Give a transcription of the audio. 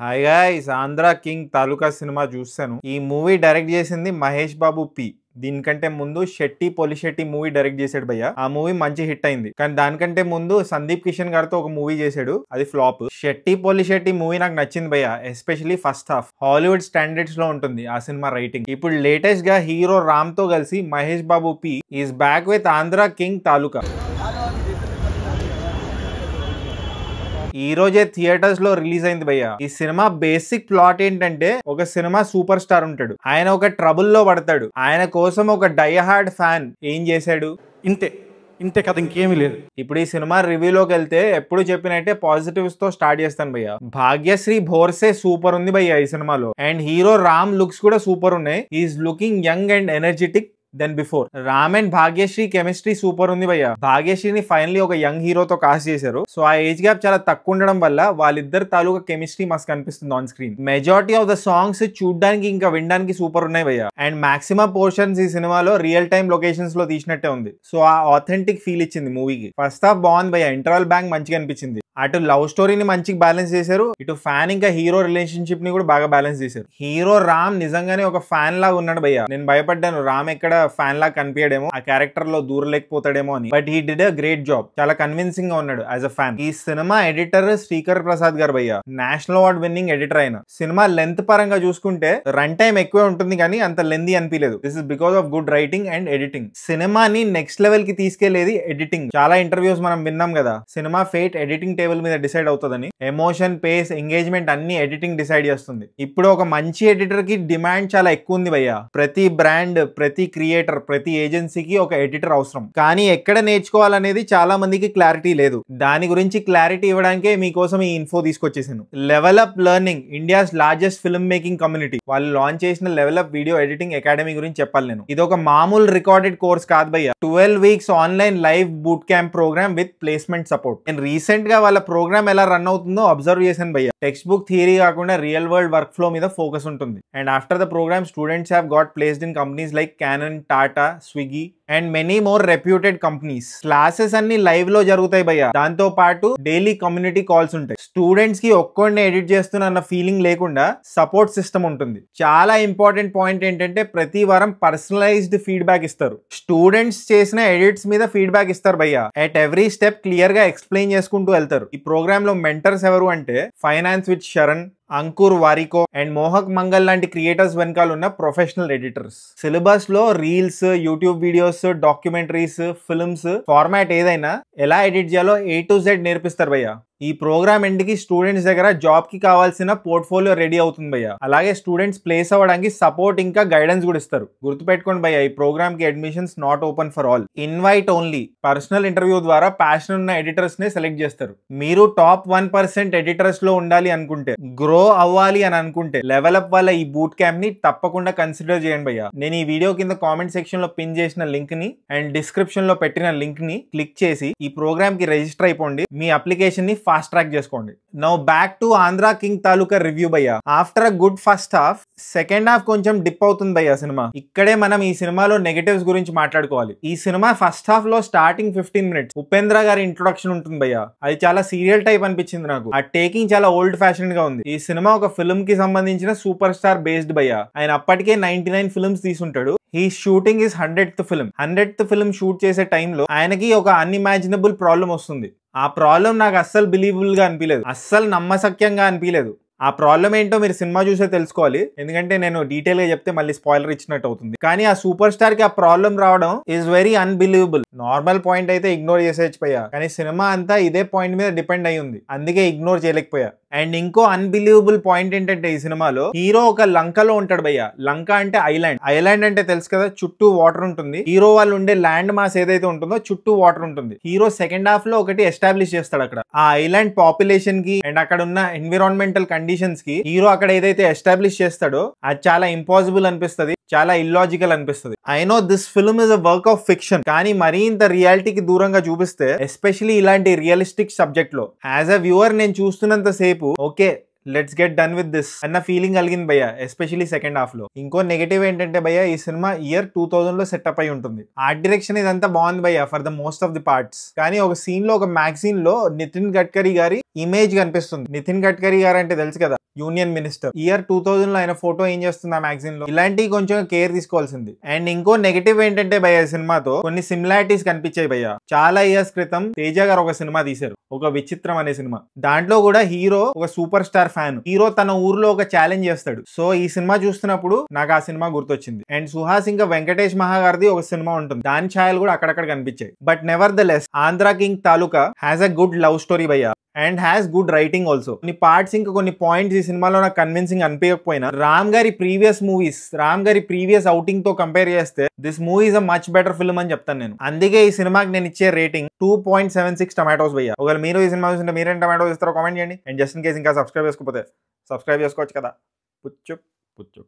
Hi guys, Andhra King తాలూకా cinema చూసాను. ఈ movie direct చేసింది మహేష్ బాబు పి. దీనికంటే ముందు శెట్టి పొలిశెట్టి మూవీ డైరెక్ట్ చేశాడు భయ్య. ఆ మూవీ మంచి హిట్ అయింది. కానీ దానికంటే ముందు సందీప్ కిషన్ గారితో ఒక మూవీ చేశాడు, అది ఫ్లాప్. శెట్టి పొలిశెట్టి మూవీ నాకు నచ్చింది భయ్య, especially first half. Hollywood standards లో ఉంటుంది ఆ సినిమా రైటింగ్. ఇప్పుడు లేటెస్ట్ గా హీరో రామ్ తో కలిసి Mahesh Babu P is back with Andhra King Taluka. ఈ రోజే థియేటర్స్ లో రిలీజ్ అయింది భయ్య. ఈ సినిమా బేసిక్ ప్లాట్ ఏంటంటే, ఒక సినిమా సూపర్ స్టార్ ఉంటాడు, ఆయన ఒక ట్రబుల్ లో పడతాడు. ఆయన కోసం ఒక డైహార్డ్ ఫ్యాన్ ఏం చేశాడు, ఇంతే కదా, ఇంకేమీ లేదు. ఇప్పుడు ఈ సినిమా రివ్యూలోకి వెళ్తే ఎప్పుడు చెప్పినట్టే పాజిటివ్స్ తో స్టార్ట్ చేస్తాను భయ్య. భాగ్యశ్రీ భోర్సే సూపర్ ఉంది భయ్య ఈ సినిమాలో. అండ్ హీరో రామ్ లుక్స్ కూడా సూపర్ ఉన్నాయి. Is looking young and energetic then before. Ram and Bhagyashree chemistry super ఉంది భయ్య. భాగ్యశ్రీని ఫైనలీ ఒక యంగ్ హీరోతో కాస్ట్ చేశారు. సో ఆ ఏజ్ గ్యాప్ చాలా తక్కువ ఉండడం వల్ల వాళ్ళిద్దరు తాలూకా కెమిస్ట్రీ మస్తు కనిపిస్తుంది on screen. Majority of the songs చూడడానికి ఇంకా వినడానికి సూపర్ ఉన్నాయి భయ్య. అండ్ మాక్సిమం పోర్షన్స్ ఈ సినిమాలో రియల్ టైమ్ లొకేషన్స్ లో తీసినట్టే ఉంది. సో ఆ ఆథెంటిక్ ఫీల్ ఇచ్చింది మూవీకి. ఫస్ట్ హాఫ్ బాగుంది భయ్య, ఇంటర్వల్ బ్యాంక్ మంచిగా అనిపించింది. అటు లవ్ స్టోరీని మంచిగా బ్యాలెన్స్ చేశారు, ఇటు ఫ్యాన్ ఇంకా హీరో రిలేషన్షిప్ ని కూడా బాగా బ్యాలెన్స్ చేశారు. హీరో రామ్ నిజంగానే ఒక ఫ్యాన్ లాగా ఉన్నాడు భయ్య. నేను భయపడ్డాను రామ్ ఎక్కడ ఫ్యాన్ లాగా కనిపించడేమో, ఆ క్యారెక్టర్ లో దూరలేకపోతాడేమో అని. But he did a great job. చాలా కన్విన్సింగ్ గా ఉన్నాడు యాజ్ అ ఫ్యాన్. ఈ సినిమా ఎడిటర్ శ్రీకర్ ప్రసాద్ గారు భయ్య, నేషనల్ అవార్డ్ విన్నింగ్ ఎడిటర్ అయిన. సినిమా లెంత్ పరంగా చూసుకుంటే రన్ టైం ఎక్కువే ఉంటుంది కానీ అంత లెంతీ అనిపించలేదు. This is because of good writing and editing. సినిమాని నెక్స్ట్ లెవెల్ కి తీసుకెళ్లేది ఎడిటింగ్. చాలా ఇంటర్వ్యూస్ మనం విన్నాం కదా, సినిమా ఫేట్ ఎడిటింగ్ టేబుల్ మీద డిసైడ్ అవుతుందని. ఎమోషన్, పేస్, ఎంగేజ్మెంట్ అన్ని ఎడిటింగ్ డిసైడ్ చేస్తుంది. ఇప్పుడు ఒక మంచి ఎడిటర్ కి డిమాండ్ చాలా ఎక్కువ ఉంది భయ్య. ప్రతి బ్రాండ్, ప్రతి క్రియేటర్, ప్రతి ఏజెన్సీకి ఒక ఎడిటర్ అవసరం. కానీ ఎక్కడ నేర్చుకోవాలనేది చాలా మందికి క్లారిటీ లేదు. దాని గురించి క్లారిటీ ఇవ్వడానికే మీకోసం ఈ ఇన్ఫో తీసుకొచ్చేసాను. Level up learning, India's largest film making community, వాళ్ళు లాంచ్ చేసిన level up video editing academy గురించి చెప్పాలి నేను. ఇది ఒక మామూలు రికార్డెడ్ కోర్స్ కాదు భయ్య. 12 weeks online live boot camp program with placement support. నేను రీసెంట్ గా వాళ్ళ ప్రోగ్రామ్ ఎలా రన్ అవుతుందో అబ్జర్వ్ చేశాను భయ్య. టెక్స్ట్ బుక్ థియరీ కాకుండా రియల్ వరల్డ్ వర్క్ ఫ్లో మీద ఫోకస్ ఉంటుంది. And after the program students have got placed in companies like Canon, Tata, Swiggy and many more reputed companies. Classes అన్ని లైవ్ లో జరుగుతాయి భయ్య. దాంతో పాటు డైలీ కమ్యూనిటీ కాల్స్ ఉంటాయి. స్టూడెంట్స్ కి ఒక్కొక్కడిని ఎడిట్ చేస్తున్న ఫీలింగ్ లేకుండా సపోర్ట్ సిస్టమ్ ఉంటుంది. చాలా ఇంపార్టెంట్ పాయింట్ ఏంటంటే, ప్రతి వారం పర్సనలైజ్డ్ ఫీడ్బ్యాక్ ఇస్తారు. స్టూడెంట్స్ చేసిన ఎడిట్స్ మీద ఫీడ్బ్యాక్ ఇస్తారు భయ్య. ఎట్ ఎవ్రీ స్టెప్ క్లియర్ గా ఎక్స్ప్లెయిన్ చేసుకుంటూ వెళ్తారు. ఈ ప్రోగ్రామ్ లో మెంటర్స్ ఎవరు అంటే, finance with Sharan, Ankur Warikoo and Mohak Mangal లాంటి క్రియేటర్స్ వెనకాల ఉన్న ప్రొఫెషనల్ ఎడిటర్స్. సిలబస్ లో reels, YouTube videos, documentaries, films, format ఏదైనా ఎలా ఎడిట్ చేయాలో A to Z నేర్పిస్తారు భయ్య. ఈ ప్రోగ్రామ్ ఎండ్కి స్టూడెంట్స్ దగ్గర జాబ్ కి కావాల్సిన పోర్ట్ఫోలియో రెడీ అవుతుంది భయ్య. అలాగే స్టూడెంట్స్ ప్లేస్ అవ్వడానికి సపోర్ట్ ఇంకా గైడెన్స్ కూడా ఇస్తారు. గుర్తుపెట్టుకోండి భయ్య, ఈ ప్రోగ్రామ్ కి admissions not open for all, invite only. Personal interview ద్వారా ప్యాషన్ ఉన్న ఎడిటర్స్ నే సెలెక్ట్ చేస్తారు. మీరు టాప్ 1% ఎడిటర్స్ లో ఉండాలి అనుకుంటే, గ్రో అవ్వాలి అని అనుకుంటే, లెవెల్ అప్ వాళ్ళ ఈ బూట్ క్యాంప్ ని తప్పకుండా కన్సిడర్ చేయండి భయ్య. నేను ఈ వీడియో కింద కామెంట్ సెక్షన్ లో పిన్ చేసిన లింక్ ని అండ్ డిస్క్రిప్షన్ లో పెట్టిన లింక్ ని క్లిక్ చేసి ఈ ప్రోగ్రామ్ కి రిజిస్టర్ అయిపోండి. మీ అప్లికేషన్ ని ఫాస్ట్ ట్రాక్ చేసుకోండి. Now back to Andhra King Taluka review భయ్య. After a good first half, second half కొంచెం డిప్ అవుతుంది భయ్య సినిమా. ఇక్కడే మనం ఈ సినిమాలో నెగటివ్స్ గురించి మాట్లాడుకోవాలి. ఈ సినిమా ఫస్ట్ హాఫ్ లో స్టార్టింగ్ 15 minutes ఉపేంద్ర గారి ఇంట్రొడక్షన్ ఉంటుంది భయ్య. అది చాలా సీరియల్ టైప్ అనిపించింది నాకు. ఆ టేకింగ్ చాలా ఓల్డ్ ఫ్యాషన్ గా ఉంది. ఈ సినిమా ఒక ఫిల్మ్ కి సంబంధించిన సూపర్ స్టార్ బేస్డ్ భయ్య. ఆయన అప్పటికే 99 ఫిల్మ్స్ తీసుంటాడు. ఈ shooting is 100th film. 100th film shoot చేసే టైంలో ఆయనకి ఒక అన్ఇమాజినబుల్ ప్రాబ్లం వస్తుంది. ఆ ప్రాబ్లం నాకు అస్సలు బిలీవబుల్ గా అనిపించలేదు, అస్సలు నమ్మశక్యంగా అనిపించలేదు. ఆ ప్రాబ్లం ఏంటో మీరు సినిమా చూసే తెలుసుకోవాలి, ఎందుకంటే నేను డీటెయిల్ గా చెప్తే మళ్ళీ స్పాయిలర్ ఇచ్చినట్టు అవుతుంది. కానీ ఆ సూపర్ స్టార్ కి ఆ ప్రాబ్లం రావడం is very unbelievable. Normal point అయితే ఇగ్నోర్ చేసేయకపోయా, కానీ సినిమా అంతా ఇదే పాయింట్ మీద డిపెండ్ అయి ఉంది, అందుకే ఇగ్నోర్ చేయలేకపోయా. అండ్ ఇంకో అన్బిలీవబుల్ పాయింట్ ఏంటంటే, ఈ సినిమాలో హీరో ఒక లంకలో ఉంటాడు భయ్య. లంక అంటే ఐలాండ్. ఐలాండ్ అంటే తెలుసు కదా, చుట్టూ వాటర్ ఉంటుంది. హీరో వాళ్ళు ఉండే ల్యాండ్ మాస్ ఏదైతే ఉంటుందో చుట్టూ వాటర్ ఉంటుంది. హీరో సెకండ్ హాఫ్ లో ఒకటి ఎస్టాబ్లిష్ చేస్తాడు అక్కడ. ఆ ఐలాండ్ పాపులేషన్ కి అండ్ అక్కడ ఉన్న ఎన్విరాన్మెంటల్ కండిషన్స్ కి హీరో అక్కడ ఏదైతే ఎస్టాబ్లిష్ చేస్తాడో అది చాలా ఇంపాసిబుల్ అనిపిస్తుంది, చాలా ఇల్లాజికల్ అనిపిస్తుంది. I know this film is a work of fiction, కానీ మరీ ఇంత రియాలిటీకి దూరంగా చూపిస్తే, ఎస్పెషలీ ఇలాంటి రియలిస్టిక్ సబ్జెక్ట్ లో యాజ్ అ వ్యూవర్ నేను చూస్తున్నంత సేపు okay let's get done with this అన్న ఫీలింగ్ కలిగింది భయ్య, ఎస్పెషల్లీ సెకండ్ హాఫ్ లో. ఇంకో నెగటివ్ ఏంటంటే భయ్య, ఈ సినిమా ఇయర్ 2000 లో సెటప్ అయి ఉంటుంది. ఆర్ట్ డైరెక్షన్ ఇదంతా బాగుంది భయ్య for the most of the parts. కానీ ఒక సీన్ లో, ఒక మ్యాగజైన్ లో నితిన్ గడ్కరీ గారి ఇమేజ్ కనిపిస్తుంది. నితిన్ గడ్కరీ గారు అంటే తెలుసు కదా, యూనియన్ మినిస్టర్. ఇయర్ 2000 లో ఆయన ఫోటో ఏం చేస్తుంది ఆ మ్యాగజైన్ లో. ఇలాంటివి కొంచెం కేర్ తీసుకోవాల్సింది. అండ్ ఇంకో నెగటివ్ ఏంటంటే భయ్య సినిమాతో కొన్ని సిమిలారిటీస్ కనిపించాయి భయ్య. చాలా ఇయర్స్ క్రితం తేజ గారు ఒక సినిమా తీశారు, ఒక విచిత్రం అనే సినిమా. దాంట్లో కూడా హీరో ఒక సూపర్ స్టార్ ఫ్యాన్. హీరో తన ఊర్లో ఒక ఛాలెంజ్ చేస్తాడు. సో ఈ సినిమా చూస్తున్నప్పుడు నాకు ఆ సినిమా గుర్తొచ్చింది. అండ్ సుహాస్ ఇంకా వెంకటేష్ మహాగారిది ఒక సినిమా ఉంటుంది, దాని ఛాయలు కూడా అక్కడక్కడ కనిపించాయి. But nevertheless Andhra King Taluka has a good love story భయ్య and has good writing also. కొన్ని పార్ట్స్ ఇంకా కొన్ని పాయింట్స్ ఈ సినిమాలో నాకు కన్విన్సింగ్ అనిపించకపోయినా రామ్ గారి ప్రీవియస్ మూవీస్, రామ్ గారి ప్రీవియస్ అవుటింగ్ తో కంపేర్ చేస్తే this movie is a much better film అని చెప్తాను నేను. అందుకే ఈ సినిమాకి నేను ఇచ్చే రేటింగ్ 2.76 టమాటోస్ భయ్య. ఒకవేళ మీరు ఈ సినిమా చూస్తుంటే మీరేం టమాటోస్ ఇస్తారో కామెంట్ చేయండి. అండ్ జస్ట్ ఇన్ కేస్ ఇంకా సబ్స్క్రైబ్ చేసుకోకపోతే సబ్స్క్రైబ్ చేసుకోవచ్చు కదా. పుచ్చు పుచ్చు.